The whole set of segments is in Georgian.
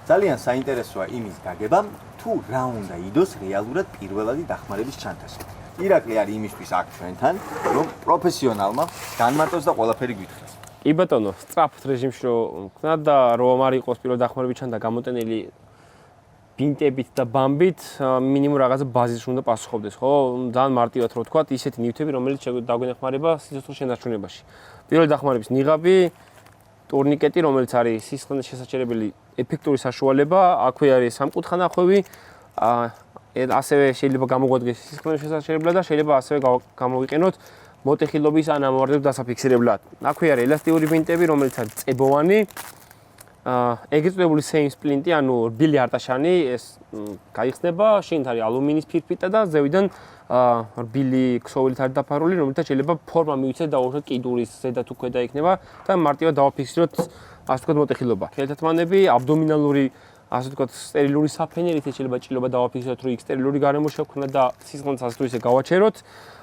ძალიან საინტერესოა იმის გაგება, თუ რა უნდა იდოს რეალურად პირველადი დახმარების ჩანთაში. ირაკლი არის იმისთვის აქ ჩვენთან, რომ პროფესიონალმა განმარტოს და ყველაფერი გითხრას. კი ბატონო, სწრაფ რეჟიმში რომ ვქნა და რომ არ იყოს პირველ დახმარების ჩანთა გამოტენილი ბინტებით და ბამბით, მინიმუმ რაღაცა ბაზისს უნდა პასუხობდეს, ხო? ძალიან მარტივად რო ვთქვა, ისეთი ნივთები, რომელიც დაგვეხმარება სიცოცხლის შენარჩუნებაში. პირველი დახმარების ნიღაბი, ტურნიკეტი, რომელიც არის სისხლის შესაჩერებელი ეფექტური საშუალება, აქვე არის სამკუთხა ნახვევი, ასევე შეიძლება გამოგვადგეს სისხლის შესაჩერებლად და შეიძლება ასევე გამოვიყენოთ მოტეხილობის ან ამოვარდების დასაფიქსირებლად. აქვე არის ელასტიური ბინტები, რომელიც არის წებოვანი, ეგრეთ წოდებული same splint-ი, ანუ რბილი არტაშანი, ეს გაიხსნება, შიგნით არის ალუმინის ფირფიტა და ზევიდან რბილი ქსოვილით არის დაფარული, რომელთაც შეიძლება ფორმა მივიცეთ და უბრალოდ კიდურის ზედა თუ ქვედა იქნება და მარტივად დავაფიქსიროთ, ასე ვთქვათ, მოტეხილობა. ხელთათმანები, აბდომინალური, ასე ვთქვათ, სტერილური საფენერით შეიძლება ჭრილობა დავაფიქსიროთ, რომ იქ სტერილური გარემო შევქმნა და სისხლს ასე თუ ისე გავაჩეროთ.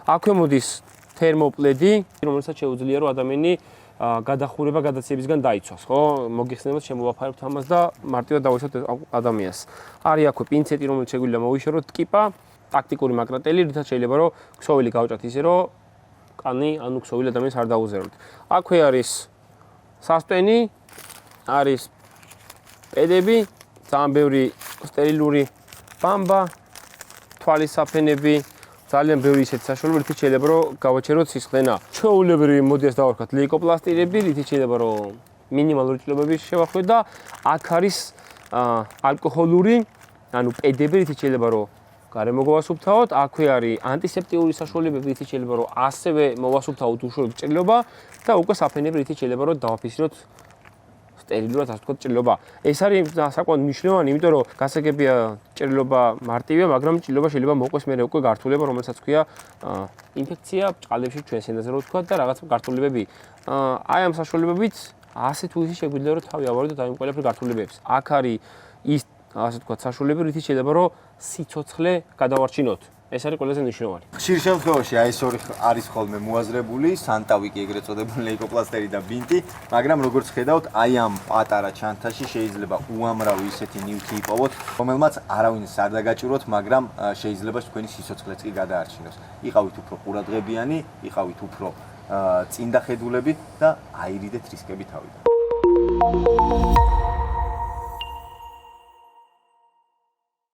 აქვე მოდის თერმოპლედი, რომელსაც შეუძლია რომ ადამიანი გადახურება გადაცემისგან დაიცვას, ხო? მოგიხსენებათ შემოვაფარებთ ამას და მარტივად დავუშვათ ადამიანს. არის აქვე პინცეტი, რომელიც შეგვიძლია მოვიშოროთ ტკიპა, ტაქტიკური მაკრატელი, რითაც შეიძლება რომ ქსოვილი გავჭრათ ისე რომ კანი ანუ ქსოვილი ადამიანს არ დაუზეროთ. აქვე არის სასტენი, არის პედები, ძალიან ბევრი სტერილური ბამბა, თვალის საფენები, ძალიან ბევრი ისეთი საშუალება, რითიც შეიძლება რომ გავაჩეროთ სისხლენა. ჩვეულებრივი მოდი ასე დავარქვათ ლეიკოპლასტირები, რითიც შეიძლება რომ მინიმალური ჭრილობები შევახვდეთ და აქ არის ალკოჰოლური, ანუ პედები, რითიც შეიძლება რომ გარემო გავასუფთავოთ. აქვე არის ანტისეპტიური საშუალებები, რითიც შეიძლება რომ ასევე მოვასუფთავოთ უშუალოდ ჭრილობა და უკვე საფენები, რითიც შეიძლება რომ დავაფიქსიროთ სტერილურად, ასე ვთქვათ, ჭრილობა. ეს არის საკმაოდ მნიშვნელოვანი, იმიტომ რომ გასაგებია ჭრილობა მარტივია, მაგრამ ჭრილობა შეიძლება მოყვეს მერე უკვე გართულება, რომელსაც ქვია ინფექცია ბჭყალებში ჩვენ სენდაზე რო ვთქვათ და რაღაც გართულებები. აი ამ საშუალებებით ასე თუ ისე შეგვიძლია რომ თავი ავარდოთ აი ამ ყველაფერ გართულებებს. აქ არის ის, ასე ვთქვათ, საშუალებები, რითიც შეიძლება რომ სიცოცხლე გადავარჩინოთ. ეს არის ყველაზე მნიშვნელოვანი. ხშირ შემთხვევაში აი ეს ორი არის ხოლმე მოაზრებული, სანტავიკი ეგრეთ წოდებული ლეიკოპლასტერი და ბინტი, მაგრამ როგორც ხედავთ, აი ამ პატარა ჩანთაში შეიძლება უამრავი ისეთი ნივთი იპოვოთ, რომელმაც არავინს არ დაგაჭიროთ, მაგრამ შეიძლება თქვენი სიცოცხლეც კი გადაარჩინოს. იყავით უფრო ყურადღებიანი, იყავით უფრო წინდახედულები და აირიდეთ რისკები თავიდან.